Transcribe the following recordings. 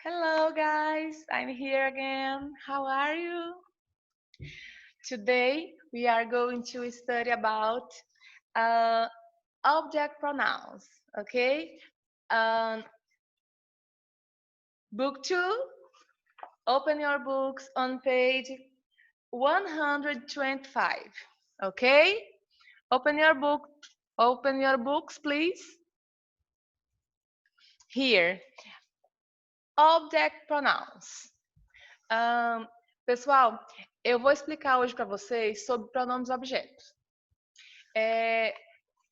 Hello guys, I'm here again. How are you? Today we are going to study about uh, object pronouns, okay? Um, book 2, open your books on page 125, okay? Open your books please. Here, object pronouns. Pessoal, eu vou explicar hoje para vocês sobre pronomes objetos.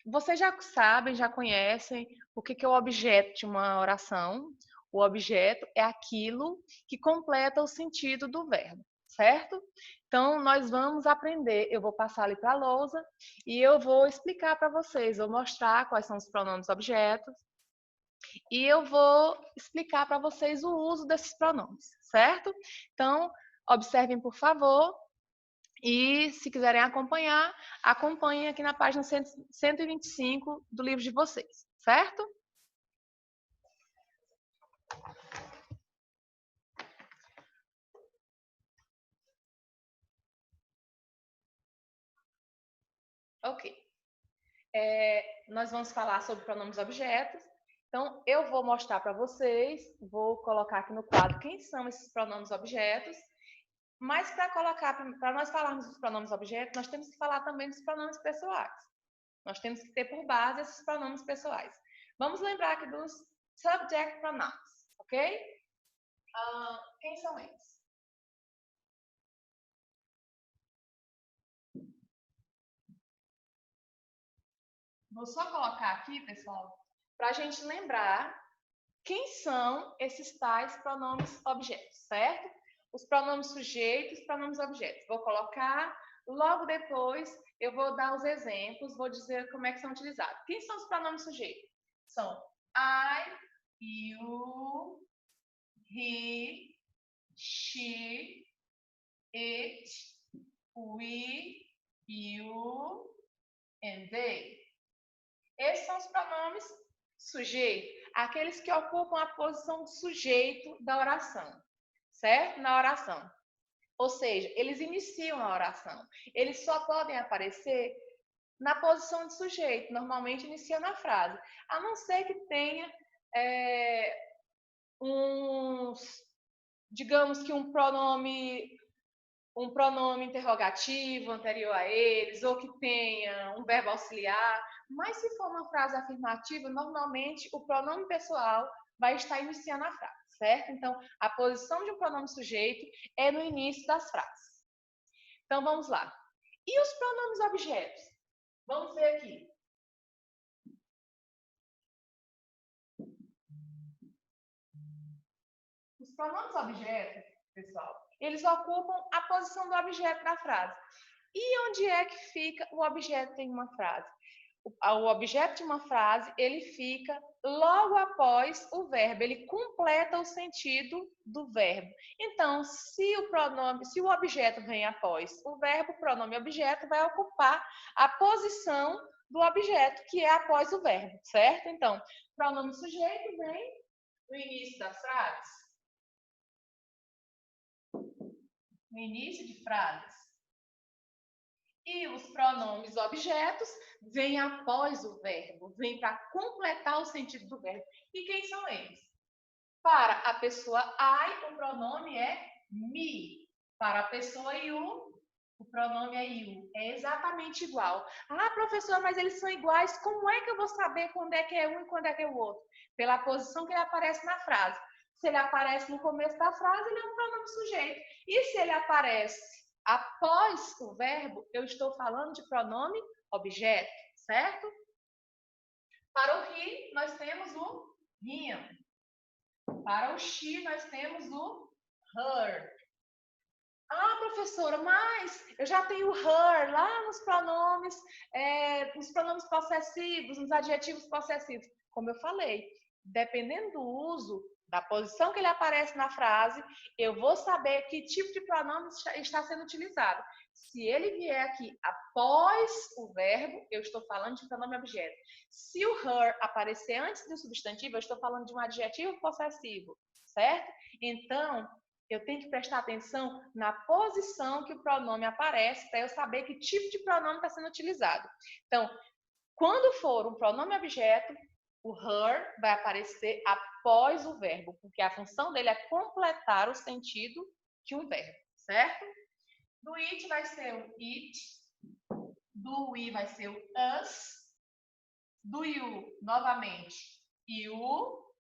Vocês já sabem, já conhecem o que é o objeto de uma oração. O objeto é aquilo que completa o sentido do verbo, certo? Então, nós vamos aprender. Eu vou passar ali para a lousa e eu vou explicar para vocês, vou mostrar quais são os pronomes objetos e eu vou explicar para vocês o uso desses pronomes, certo? Então, observem, por favor. E se quiserem acompanhar, acompanhem aqui na página 125 do livro de vocês, certo? Ok. Nós vamos falar sobre pronomes objetos. Então, eu vou mostrar para vocês, vou colocar aqui no quadro quem são esses pronomes objetos. Mas para nós falarmos dos pronomes objetos, nós temos que falar também dos pronomes pessoais. Nós temos que ter por base esses pronomes pessoais. Vamos lembrar aqui dos subject pronouns, ok? Quem são eles? Vou só colocar aqui, pessoal, para a gente lembrar quem são esses tais pronomes objetos, certo? Os pronomes sujeitos, pronomes objetos. Vou colocar, logo depois eu vou dar os exemplos, vou dizer como é que são utilizados. Quem são os pronomes sujeitos? São I, you, he, she, it, we, you, and they. Esses são os pronomes sujeitos, aqueles que ocupam a posição sujeito da oração, certo? Na oração. Ou seja, eles iniciam a oração. Eles só podem aparecer na posição de sujeito, normalmente iniciando a frase. A não ser que tenha digamos que um pronome interrogativo anterior a eles, ou que tenha um verbo auxiliar. Mas se for uma frase afirmativa, normalmente o pronome pessoal vai estar iniciando a frase, certo? Então, a posição de um pronome sujeito é no início das frases. Então, vamos lá. E os pronomes objetos? Vamos ver aqui. Os pronomes objetos, pessoal, eles ocupam a posição do objeto da frase. E onde é que fica o objeto em uma frase? O objeto de uma frase, ele fica logo após o verbo, ele completa o sentido do verbo. Então, se o objeto vem após o verbo, o pronome objeto vai ocupar a posição do objeto, que é após o verbo, certo? Então, o pronome sujeito vem no início das frases. No início de frases. E os pronomes objetos vêm após o verbo, vêm para completar o sentido do verbo. E quem são eles? Para a pessoa I, o pronome é me. Para a pessoa you, o pronome é you. É exatamente igual. Ah, professora, mas eles são iguais. Como é que eu vou saber quando é que é um e quando é que é o outro? Pela posição que ele aparece na frase. Se ele aparece no começo da frase, ele é um pronome sujeito. E se ele aparece após o verbo, eu estou falando de pronome objeto, certo? Para o he, nós temos o him. Para o she, nós temos o her. Ah, professora, mas eu já tenho her lá nos pronomes possessivos, nos adjetivos possessivos. Como eu falei, dependendo do uso, da posição que ele aparece na frase, eu vou saber que tipo de pronome está sendo utilizado. Se ele vier aqui após o verbo, eu estou falando de pronome objeto. Se o her aparecer antes do substantivo, eu estou falando de um adjetivo possessivo, certo? Então, eu tenho que prestar atenção na posição que o pronome aparece para eu saber que tipo de pronome está sendo utilizado. Então, quando for um pronome objeto, o her vai aparecer após o verbo, porque a função dele é completar o sentido de um verbo, certo? Do it vai ser o it, do we vai ser o us, do you, novamente, you,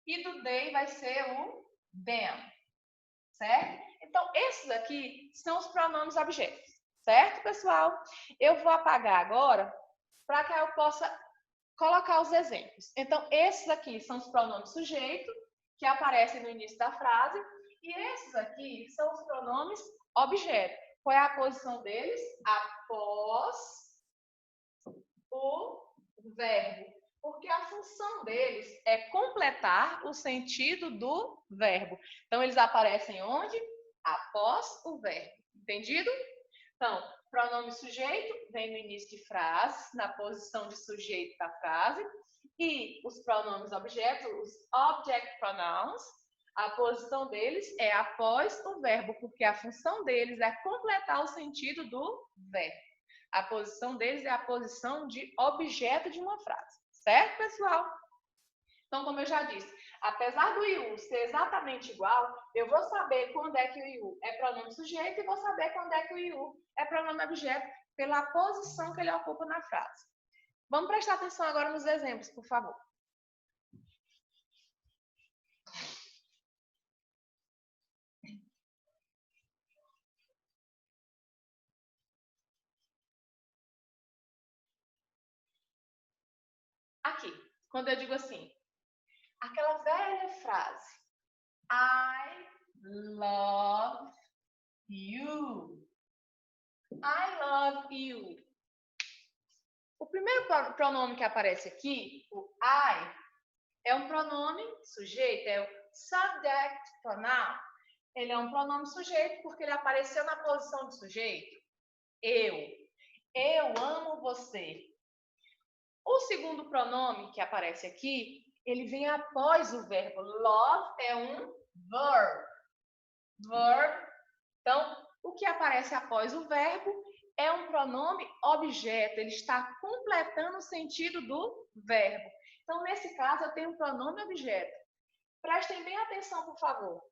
e do they vai ser o them, certo? Então, esses aqui são os pronomes objetos, certo, pessoal? Eu vou apagar agora para que eu possa colocar os exemplos. Então, esses aqui são os pronomes sujeito, que aparecem no início da frase, e esses aqui são os pronomes objeto. Qual é a posição deles? Após o verbo. Porque a função deles é completar o sentido do verbo. Então, eles aparecem onde? Após o verbo. Entendido? Então, pronome sujeito vem no início de frase, na posição de sujeito da frase. E os pronomes objeto, os object pronouns, a posição deles é após o verbo, porque a função deles é completar o sentido do verbo. A posição deles é a posição de objeto de uma frase. Certo, pessoal? Então, como eu já disse, apesar do you ser exatamente igual, eu vou saber quando é que o you é pronome sujeito e vou saber quando é que o you é pronome objeto pela posição que ele ocupa na frase. Vamos prestar atenção agora nos exemplos, por favor. Aqui, quando eu digo assim, aquela velha frase, I love you. I love you. O primeiro pronome que aparece aqui, o I, é um pronome sujeito, é o subject pronoun. Ele é um pronome sujeito porque ele apareceu na posição de sujeito. Eu amo você. O segundo pronome que aparece aqui, ele vem após o verbo. Love é um verb. Então, o que aparece após o verbo é um pronome objeto. Ele está completando o sentido do verbo. Então, nesse caso, eu tenho um pronome objeto. Prestem bem atenção, por favor.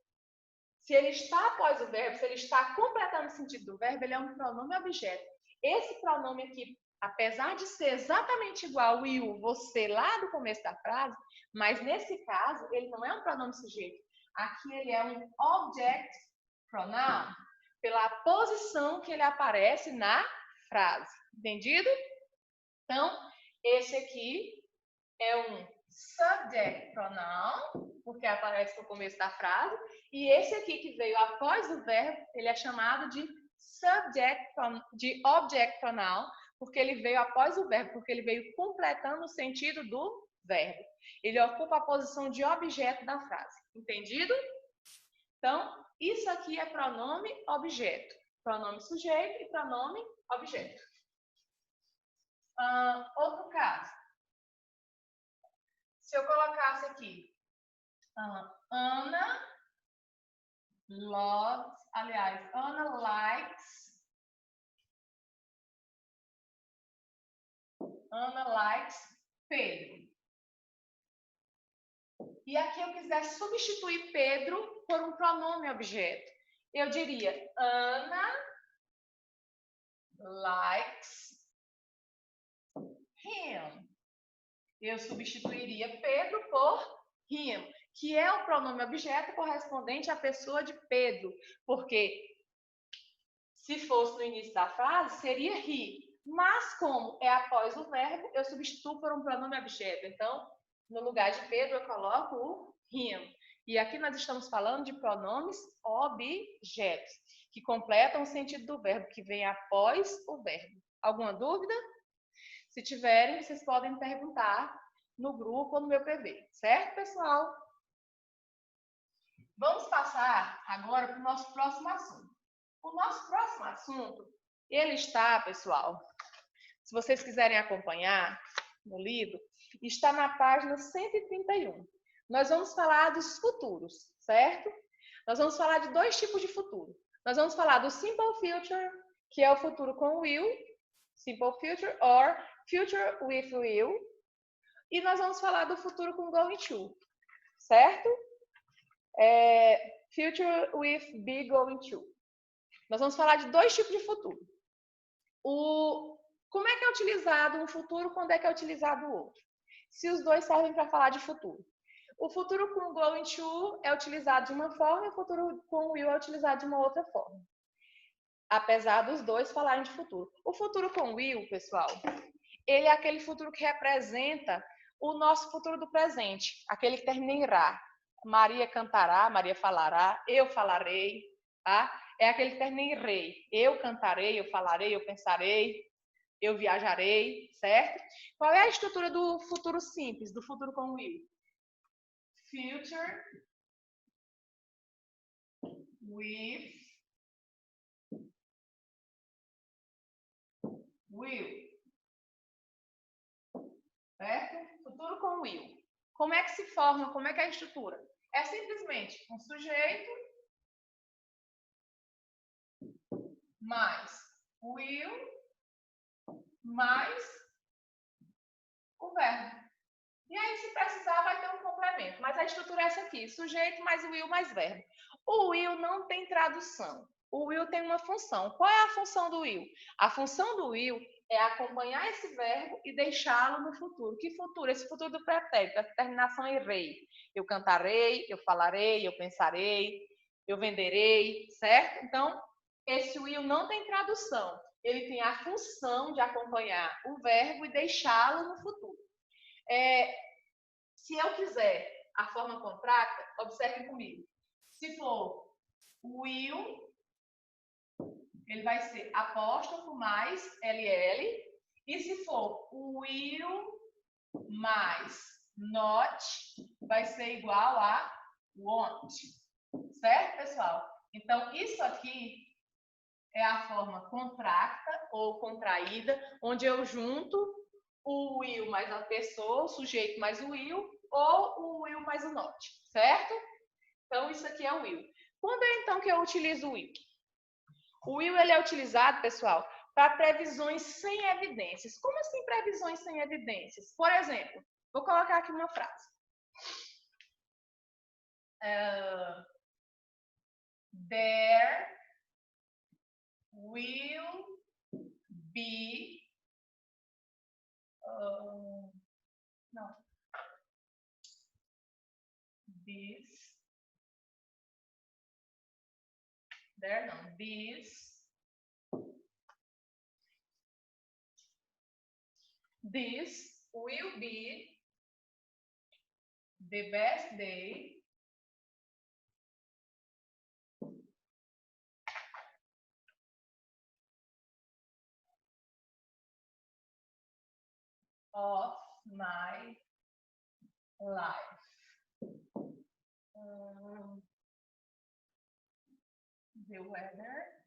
Se ele está após o verbo, se ele está completando o sentido do verbo, ele é um pronome objeto. Esse pronome aqui, apesar de ser exatamente igual ao you, você, lá do começo da frase, mas nesse caso, ele não é um pronome sujeito. Aqui ele é um object pronoun, pela posição que ele aparece na frase. Entendido? Então, esse aqui é um subject pronoun, porque aparece no começo da frase, e esse aqui que veio após o verbo, ele é chamado de object pronoun, porque ele veio após o verbo, porque ele veio completando o sentido do verbo. Ele ocupa a posição de objeto da frase. Entendido? Então, isso aqui é pronome objeto. Pronome sujeito e pronome objeto. Outro caso. Se eu colocasse aqui, Ana loves, aliás, Ana likes Pedro. E aqui eu quiser substituir Pedro por um pronome objeto. Eu diria Ana likes him. Eu substituiria Pedro por him, que é o pronome objeto correspondente à pessoa de Pedro. Porque se fosse no início da frase, seria he. Mas como é após o verbo, eu substituo por um pronome objeto. Então, no lugar de Pedro, eu coloco o him. E aqui nós estamos falando de pronomes objetos, que completam o sentido do verbo, que vem após o verbo. Alguma dúvida? Se tiverem, vocês podem perguntar no grupo ou no meu PV. Certo, pessoal? Vamos passar agora para o nosso próximo assunto. O nosso próximo assunto, ele está, pessoal, se vocês quiserem acompanhar no livro, está na página 131. nós vamos falar dos futuros, certo? Nós vamos falar de dois tipos de futuro. Nós vamos falar do simple future, que é o futuro com will, simple future, or future with will. E nós vamos falar do futuro com going to, certo? Future with be going to. Nós vamos falar de dois tipos de futuro. Como é que é utilizado um futuro, quando é que é utilizado o outro? Se os dois servem para falar de futuro. O futuro com going to é utilizado de uma forma e o futuro com will é utilizado de uma outra forma. Apesar dos dois falarem de futuro. O futuro com will, pessoal, ele é aquele futuro que representa o nosso futuro do presente. Aquele que termina em ra. Maria cantará, Maria falará, eu falarei, tá? É aquele que termina em rei. Eu cantarei, eu falarei, eu pensarei, eu viajarei, certo? Qual é a estrutura do futuro simples, do futuro com will? Future with will. Certo? Futuro com will. Como é que se forma? Como é que é a estrutura? É simplesmente um sujeito mais will mais o verbo. E aí, se precisar, vai ter um complemento. Mas a estrutura é essa aqui: sujeito mais will mais verbo. O will não tem tradução. O will tem uma função. Qual é a função do will? A função do will é acompanhar esse verbo e deixá-lo no futuro. Que futuro? Esse futuro do pretérito, a terminação em rei. Eu cantarei, eu falarei, eu pensarei, eu venderei, certo? Então, esse will não tem tradução. Ele tem a função de acompanhar o verbo e deixá-lo no futuro. Se eu quiser a forma contracta, observem comigo. Se for will, ele vai ser apóstrofo mais LL. E se for will mais not, vai ser igual a want. Certo, pessoal? Então, isso aqui é a forma contracta ou contraída, onde eu junto o will mais a pessoa, o sujeito mais o will, ou o will mais o not, certo? Então, isso aqui é o will. Quando é, então, que eu utilizo o will? O will, ele é utilizado, pessoal, para previsões sem evidências. Como assim previsões sem evidências? Por exemplo, vou colocar aqui uma frase. There will be no. This. There no. This will be the best day of my life. The weather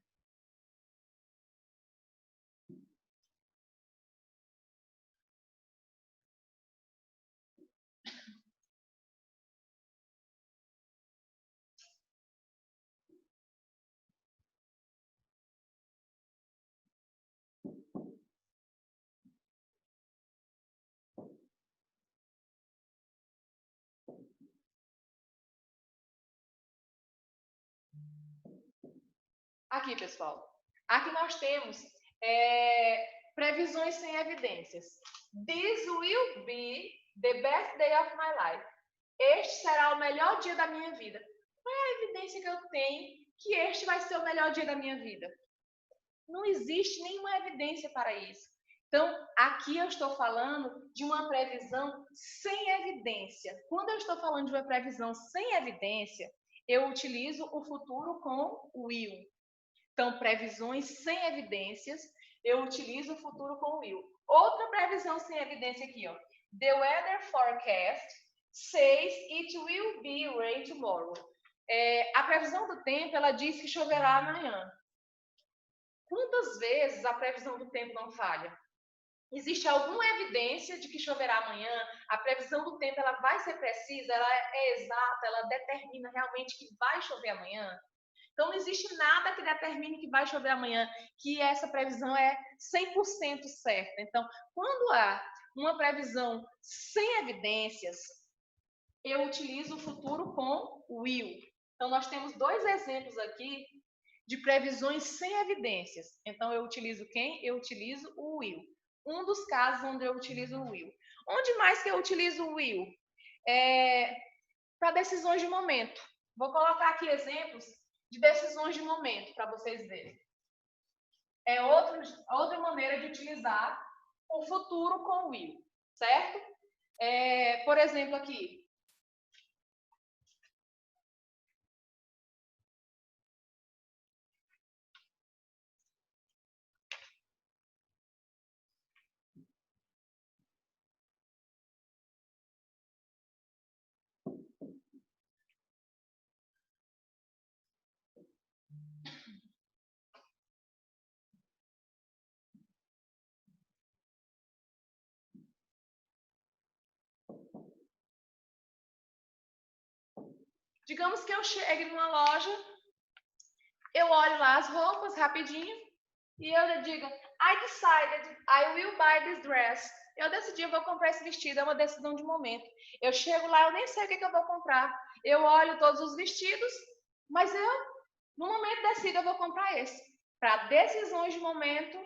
Aqui, pessoal. Aqui nós temos previsões sem evidências. This will be the best day of my life. Este será o melhor dia da minha vida. Qual é a evidência que eu tenho que este vai ser o melhor dia da minha vida? Não existe nenhuma evidência para isso. Então, aqui eu estou falando de uma previsão sem evidência. Quando eu estou falando de uma previsão sem evidência, eu utilizo o futuro com will. Então, previsões sem evidências, eu utilizo o futuro com will. Outra previsão sem evidência aqui, ó. The weather forecast says it will be rain tomorrow. A previsão do tempo, ela diz que choverá amanhã. Quantas vezes a previsão do tempo não falha? Existe alguma evidência de que choverá amanhã? A previsão do tempo ela vai ser precisa? Ela é exata? Ela determina realmente que vai chover amanhã? Então, não existe nada que determine que vai chover amanhã, que essa previsão é 100% certa. Então, quando há uma previsão sem evidências, eu utilizo o futuro com will. Então, nós temos dois exemplos aqui de previsões sem evidências. Então, eu utilizo quem? Eu utilizo o will. Um dos casos onde eu utilizo o will. Onde mais que eu utilizo o will? Para decisões de momento. Vou colocar aqui exemplos de decisões de momento para vocês verem. É outra maneira de utilizar o futuro com o will, certo? Por exemplo, aqui. Digamos que eu chegue numa loja, eu olho lá as roupas rapidinho e eu digo, I decided I will buy this dress. Eu decidi, eu vou comprar esse vestido, é uma decisão de momento. Eu chego lá, eu nem sei o que eu vou comprar. Eu olho todos os vestidos, mas no momento decido, eu vou comprar esse. Para decisões de momento,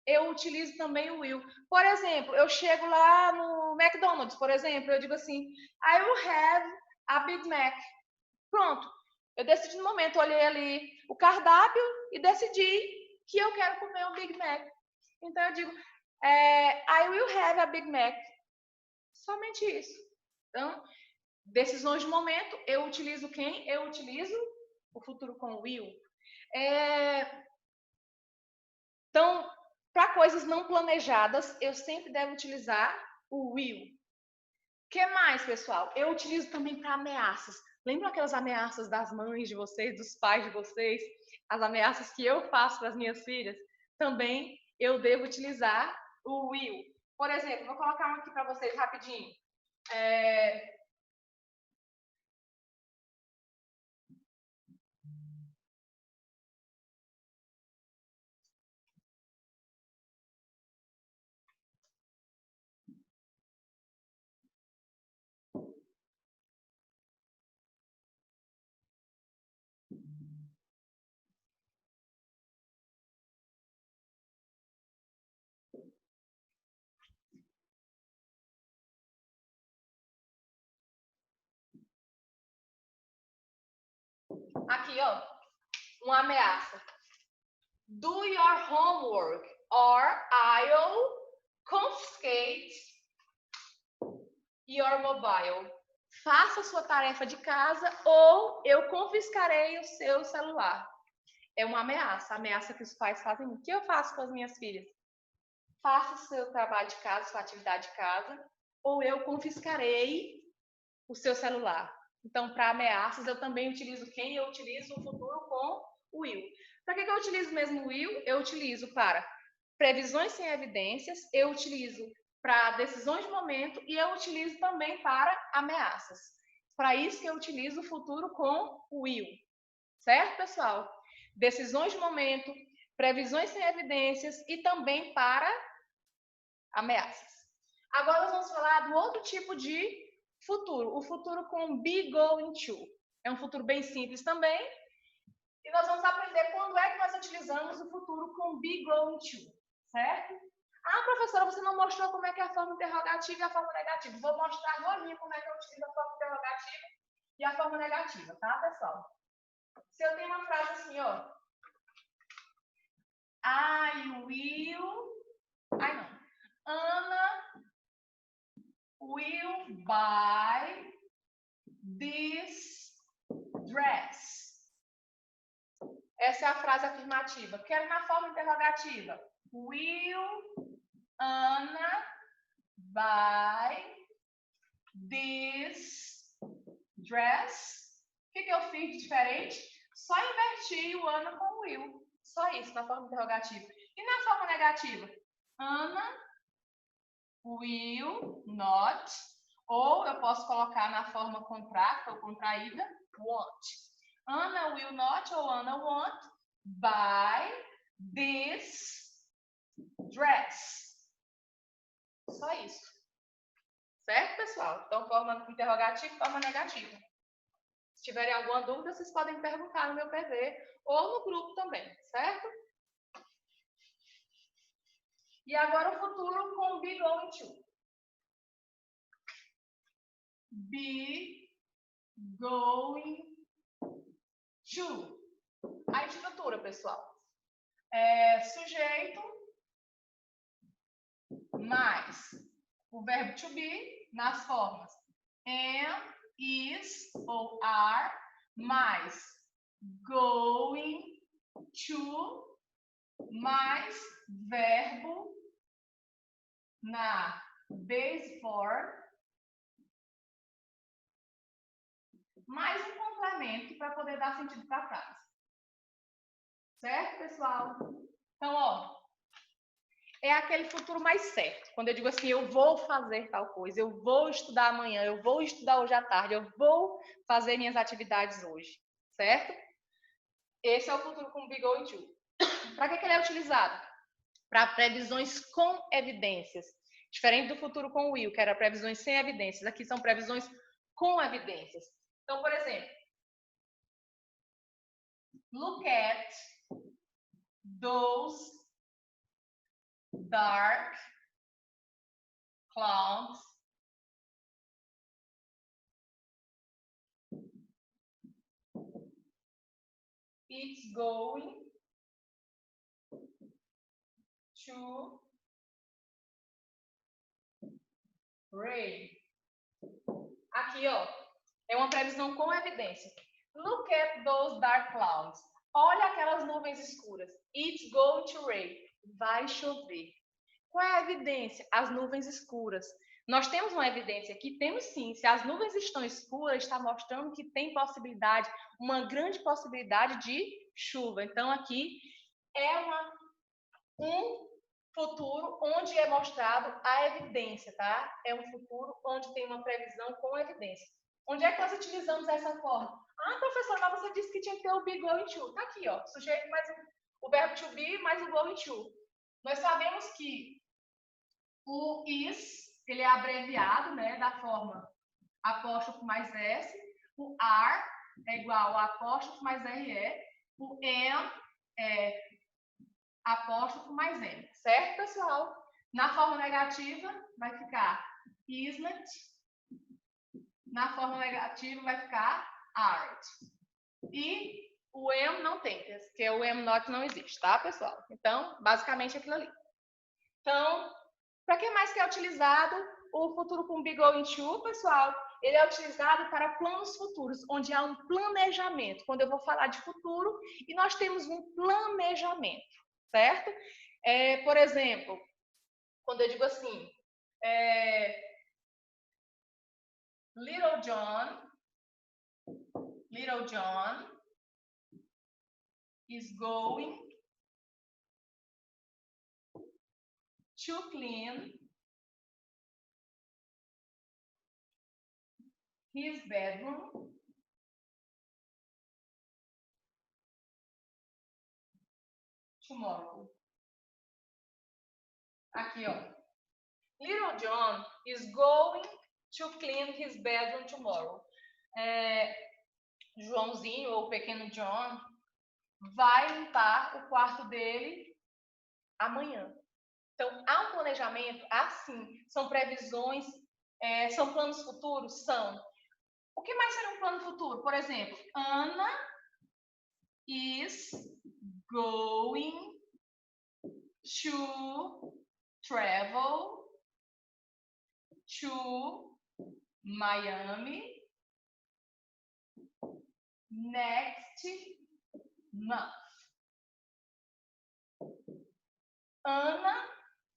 eu utilizo também o will. Por exemplo, eu chego lá no McDonald's, por exemplo, eu digo assim, I will have a Big Mac. Pronto. Eu decidi no momento, olhei ali o cardápio e decidi que eu quero comer um Big Mac. Então eu digo, I will have a Big Mac. Somente isso. Então, decisões de momento, eu utilizo quem? Eu utilizo o futuro com will. Então, para coisas não planejadas, eu sempre devo utilizar o will. O que mais, pessoal? Eu utilizo também para ameaças. Lembram aquelas ameaças das mães de vocês, dos pais de vocês? As ameaças que eu faço para as minhas filhas? Também eu devo utilizar o will. Por exemplo, vou colocar um aqui para vocês rapidinho. Aqui, ó, uma ameaça. Do your homework or I'll confiscate your mobile. Faça sua tarefa de casa ou eu confiscarei o seu celular. É uma ameaça que os pais fazem. O que eu faço com as minhas filhas? Faça o seu trabalho de casa, sua atividade de casa, ou eu confiscarei o seu celular. Então, para ameaças, eu também utilizo quem? Eu utilizo o futuro com o will. Para que eu utilizo mesmo o will? Eu utilizo para previsões sem evidências, eu utilizo para decisões de momento e eu utilizo também para ameaças. Para isso que eu utilizo o futuro com o will. Certo, pessoal? Decisões de momento, previsões sem evidências e também para ameaças. Agora nós vamos falar do outro tipo de futuro, o futuro com be going to. É um futuro bem simples também. E nós vamos aprender quando é que nós utilizamos o futuro com be going to, certo? Ah, professora, você não mostrou como é que é a forma interrogativa e a forma negativa. Vou mostrar agora como é que eu utilizo a forma interrogativa e a forma negativa, tá, pessoal? Se eu tenho uma frase assim, ó. Ana will buy this dress. Essa é a frase afirmativa. Quero na forma interrogativa. Will Ana buy this dress? O que eu fiz de diferente? Só inverti o Ana com o will. Só isso na forma interrogativa. E na forma negativa? Ana will not, ou eu posso colocar na forma contracta ou contraída, won't. Ana will not ou Ana won't buy this dress. Só isso. Certo, pessoal? Então, forma interrogativa e forma negativa. Se tiverem alguma dúvida, vocês podem perguntar no meu PV ou no grupo também, certo? E agora o futuro com be going to. Be going to. A estrutura, pessoal. Sujeito mais o verbo to be nas formas am, is ou are, mais going to, mais verbo na base form, mais um complemento para poder dar sentido para a frase. Certo, pessoal? Então, ó, é aquele futuro mais certo. Quando eu digo assim, eu vou fazer tal coisa, eu vou estudar amanhã, eu vou estudar hoje à tarde, eu vou fazer minhas atividades hoje, certo? Esse é o futuro com be going to. Para que ele é utilizado? Para previsões com evidências. Diferente do futuro com will, que era previsões sem evidências. Aqui são previsões com evidências. Então, por exemplo, look at those dark clouds it's going to rain. Aqui, ó, é uma previsão com evidência. Look at those dark clouds. Olha aquelas nuvens escuras. It's going to rain. Vai chover. Qual é a evidência? As nuvens escuras. Nós temos uma evidência aqui? Temos sim. Se as nuvens estão escuras, está mostrando que tem possibilidade, uma grande possibilidade de chuva. Então, aqui é um futuro onde é mostrado a evidência, tá? É um futuro onde tem uma previsão com evidência. Onde é que nós utilizamos essa forma? Ah, professora, mas você disse que tinha que ter o be going to. Tá aqui, ó. Sujeito mais o verbo to be mais o going to. Nós sabemos que o is, ele é abreviado, né, da forma apóstrofo mais S. O are é igual a apóstrofo mais RE. O am é apóstrofo mais M. Certo, pessoal? Na forma negativa, vai ficar isn't. Na forma negativa, vai ficar aren't. E o am não tem, porque o am not não existe, tá, pessoal? Então, basicamente, aquilo ali. Então, para que mais que é utilizado o futuro com be going to, pessoal? Ele é utilizado para planos futuros, onde há um planejamento. Quando eu vou falar de futuro, e nós temos um planejamento, certo? Por exemplo, quando eu digo assim, Little John is going to clean his bedroom tomorrow. Aqui, ó. Little John is going to clean his bedroom tomorrow. Joãozinho, ou pequeno John, vai limpar o quarto dele amanhã. Então, há um planejamento, assim, são previsões, são planos futuros? São. O que mais seria um plano futuro? Por exemplo, Ana is going to travel to Miami next month. Ana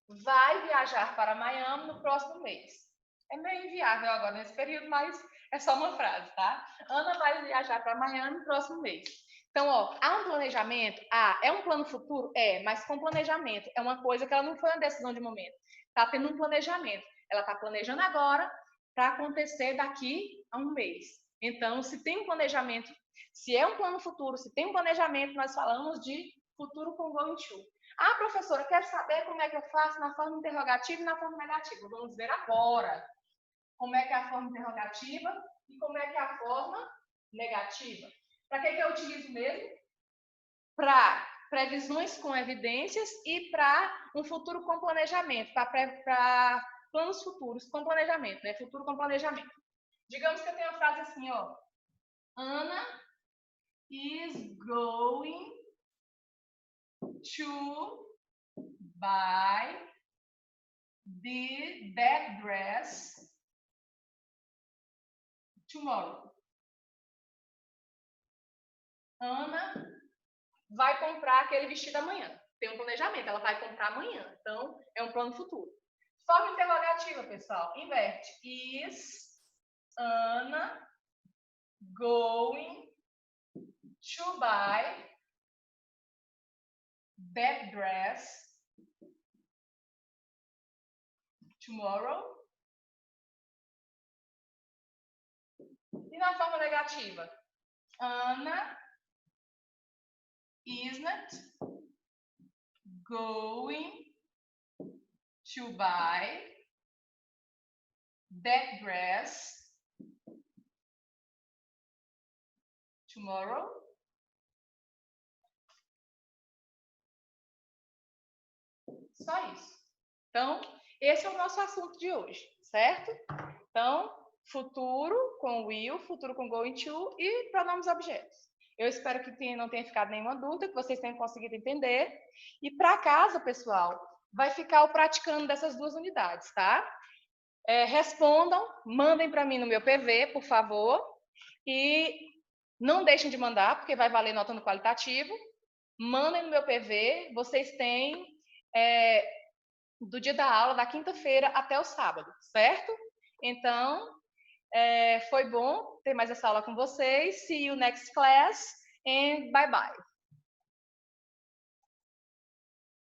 vai viajar para Miami no próximo mês. É meio inviável agora nesse período, mas é só uma frase, tá? Ana vai viajar para Miami no próximo mês. Então, ó, há um planejamento? É um plano futuro? Mas com planejamento. É uma coisa que ela não foi uma decisão de momento. está tendo um planejamento. Ela está planejando agora para acontecer daqui a um mês. Então, se tem um planejamento, se é um plano futuro, se tem um planejamento, nós falamos de futuro com going to. Ah, professora, quero saber como é que eu faço na forma interrogativa e na forma negativa. Vamos ver agora como é que é a forma interrogativa e como é que é a forma negativa. Para que eu utilizo mesmo? Para previsões com evidências e para um futuro com planejamento, para planos futuros com planejamento, né? Futuro com planejamento. Digamos que eu tenho uma frase assim, ó. Ana is going to buy that dress tomorrow. Ana vai comprar aquele vestido amanhã. Tem um planejamento, ela vai comprar amanhã. Então, é um plano futuro. Forma interrogativa, pessoal. Inverte. Is Ana going to buy that dress tomorrow? E na forma negativa? Ana isn't going to buy that dress tomorrow? Só isso. Então, esse é o nosso assunto de hoje, certo? Então, futuro com will, futuro com going to e pronomes objetos. Eu espero que não tenha ficado nenhuma dúvida, que vocês tenham conseguido entender. E para casa, pessoal, vai ficar o praticando dessas duas unidades, tá? Respondam, mandem para mim no meu PV, por favor. E não deixem de mandar, porque vai valer nota no qualitativo. Mandem no meu PV, vocês têm do dia da aula, da quinta-feira até o sábado, certo? Então, foi bom ter mais essa aula com vocês. See you next class and bye bye.